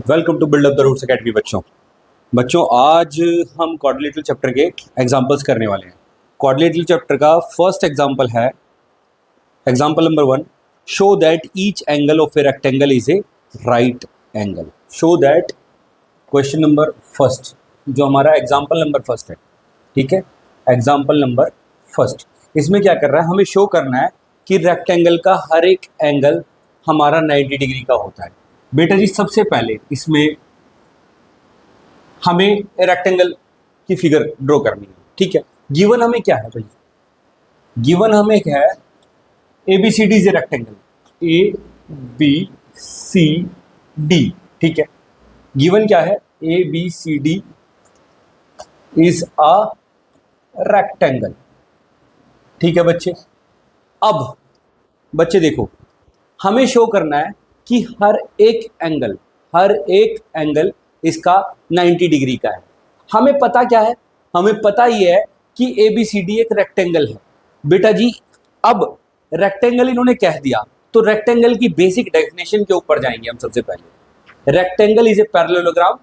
Welcome to build up the roots academy. बच्चों आज हम क्वाड्रिलेटरल चैप्टर के एग्जांपल्स करने वाले हैं। क्वाड्रिलेटरल चैप्टर का फर्स्ट एग्जांपल है example number 1, show that each angle of a rectangle is a right angle. Show that question number first, जो हमारा एग्जांपल नंबर फर्स्ट है, ठीक है। एग्जांपल नंबर फर्स्ट, इसमें क्या कर रहा है, हमें शो करना है कि रेक्टेंगल का हर एक एंगल हमारा 90 डिग्री का होता है। बेटा जी सबसे पहले इसमें हमें रेक्टेंगल की फिगर ड्रॉ करनी है, ठीक है। गिवन हमें क्या है भाई, गिवन हमें क्या है, A B C D is a rectangle, A B C D, ठीक है। गिवन क्या है, A B C D is a rectangle, ठीक है बच्चे। अब बच्चे देखो, हमें शो करना है कि हर एक एंगल इसका 90 डिग्री का है। हमें पता क्या है, हमें पता ही है कि ए बी सी डी एक रेक्टेंगल है। बेटा जी अब रेक्टेंगल इन्होंने कह दिया तो रेक्टेंगल की बेसिक डेफिनेशन के ऊपर जाएंगे हम। सबसे पहले rectangle is a parallelogram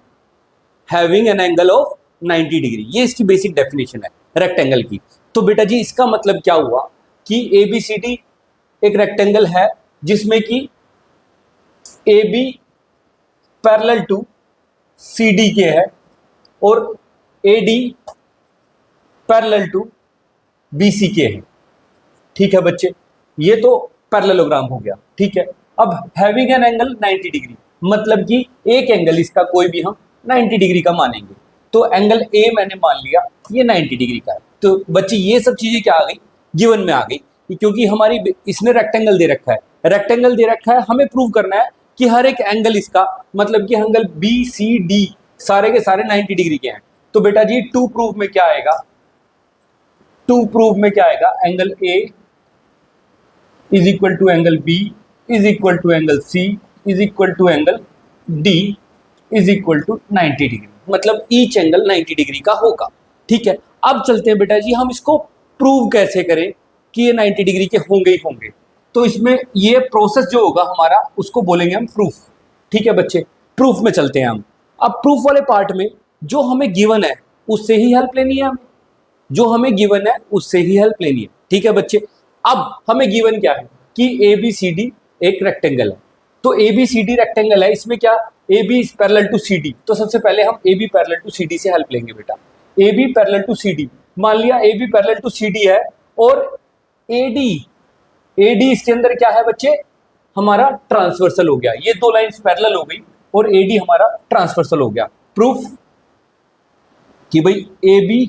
having an angle of 90 degree, ये इसकी बेसिक डेफिनेशन है रेक्टेंगल की। तो बेटा जी इसका मतलब क्या हुआ कि ए बी सी डी एक रेक्टेंगल है जिसमें कि A B parallel to C D के है और A D parallel to B C के है, ठीक है बच्चे। ये तो पैरेललोग्राम हो गया, ठीक है। अब हैविंग एन एंगल 90 डिग्री मतलब कि एक एंगल इसका कोई भी हम 90 डिग्री का मानेंगे। तो एंगल ए मैंने मान लिया ये 90 डिग्री का है। तो बच्चे ये सब चीजें क्या आ गई, गिवन में आ गई, क्योंकि हमारी इसने रेक्टेंगल दे रखा है, रेक्टेंगल दे रखा है, हमें प्रूव करना है कि हर एक एंगल इसका मतलब कि एंगल बी सी डी सारे के सारे 90 डिग्री के हैं। तो बेटा जी टू प्रूफ में क्या आएगा, टू प्रूफ में क्या आएगा, angle A is equal to angle B is equal to angle C is equal to angle D is equal to 90 degree, मतलब ईच एंगल 90 डिग्री का होगा, ठीक है। अब चलते हैं बेटा जी हम इसको प्रूव कैसे करें कि ये 90 डिग्री के होंगे ही होंगे। तो इसमें ये प्रोसेस जो होगा हमारा उसको बोलेंगे हम प्रूफ, ठीक है बच्चे। प्रूफ में चलते हैं हम। अब प्रूफ वाले पार्ट में जो हमें गिवन है उससे ही हेल्प लेनी है हमें, जो हमें गिवन है उससे ही हेल्प लेनी है, ठीक है बच्चे। अब हमें गिवन क्या है कि ए बी सी डी एक रेक्टेंगल है। तो A B C D rectangle है, इसमें क्या A B is parallel to C D. तो सबसे पहले हम A B parallel to C D से हेल्प लेंगे बेटा। A B parallel to C D, मान लिया A B parallel to C D है और ए डी इसके अंदर क्या है बच्चे, हमारा ट्रांसवर्सल हो गया। ये दो लाइंस पैरेलल हो गई और ए डी हमारा ट्रांसवर्सल हो गया। प्रूफ कि भाई A B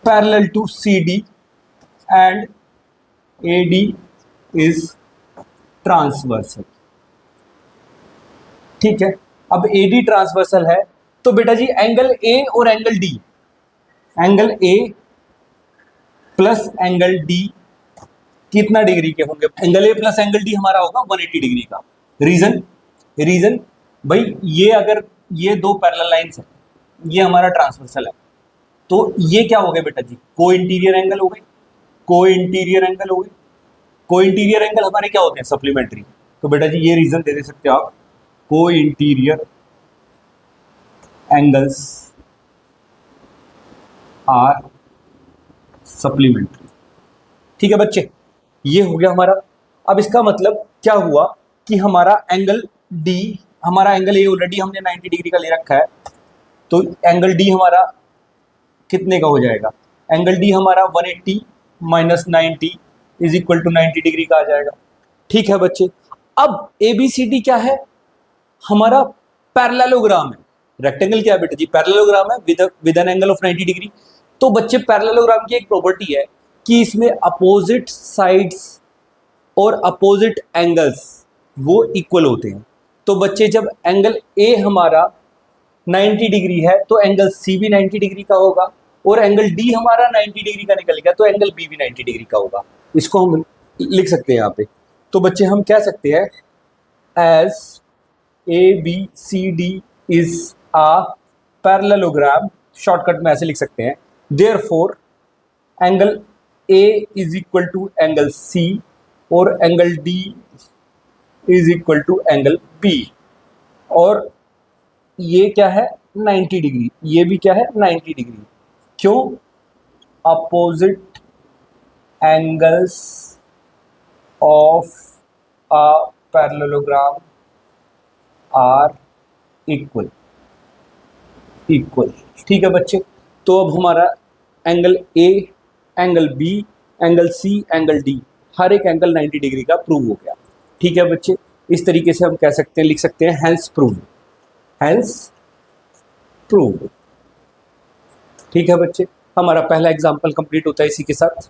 parallel to C D and A D is transversal, ठीक है। अब ए डी ट्रांसवर्सल है तो बेटा जी एंगल ए और angle D, angle A plus angle D कितना डिग्री के होंगे, angle A plus angle D हमारा होगा 180 डिग्री का। रीजन भाई ये अगर ये दो पैरेलल लाइंस है, ये हमारा ट्रांसवर्सल है, तो ये क्या हो गए बेटा जी, को इंटीरियर एंगल हो गए, को इंटीरियर एंगल हो गए। को इंटीरियर एंगल हमारे क्या होते हैं, सप्लीमेंट्री। तो बेटा जी ये रीजन दे सकते हो आप, को इंटीरियर एंगल्स आर सप्लीमेंट्री, ठीक है बच्चे। ये हो गया हमारा। अब इसका मतलब क्या हुआ कि हमारा एंगल डी, हमारा एंगल ए ऑलरेडी हमने 90 डिग्री का ले रखा है, तो एंगल डी हमारा कितने का हो जाएगा, एंगल डी हमारा 180 minus 90 is equal to 90 degree का आ जाएगा, ठीक है बच्चे। अब ए बी सी डी क्या है, हमारा पैरेललोग्राम है। रेक्टेंगल क्या है बेटा जी, पैरेललोग्राम है with an angle of 90 degree. तो बच्चे पैरेललोग्राम की एक प्रॉपर्टी है कि इसमें अपोजिट साइड्स और अपोजिट एंगल्स वो इक्वल होते हैं। तो बच्चे जब एंगल ए हमारा 90 डिग्री है तो एंगल सी भी 90 डिग्री का होगा और एंगल डी हमारा 90 डिग्री का निकल गया तो एंगल बी भी 90 डिग्री का होगा। इसको हम लिख सकते हैं यहाँ पे। तो बच्चे हम कह सकते हैं as A B C D is a parallelogram, shortcut में ऐसे लिख सकते हैं, therefore angle A is equal to angle C और angle D is equal to angle B, और ये क्या है 90 डिग्री, ये भी क्या है 90 डिग्री। क्यों? Opposite angles of a parallelogram are equal, ठीक है बच्चे। तो अब हमारा angle A, angle B, angle C, angle D, हर एक एंगल 90 डिग्री का प्रूव हो गया। ठीक है बच्चे, इस तरीके से हम कह सकते हैं, लिख सकते हैं हेंस प्रूव, हेंस प्रूव। ठीक है बच्चे, हमारा पहला एग्जाम्पल कंप्लीट होता है इसी के साथ।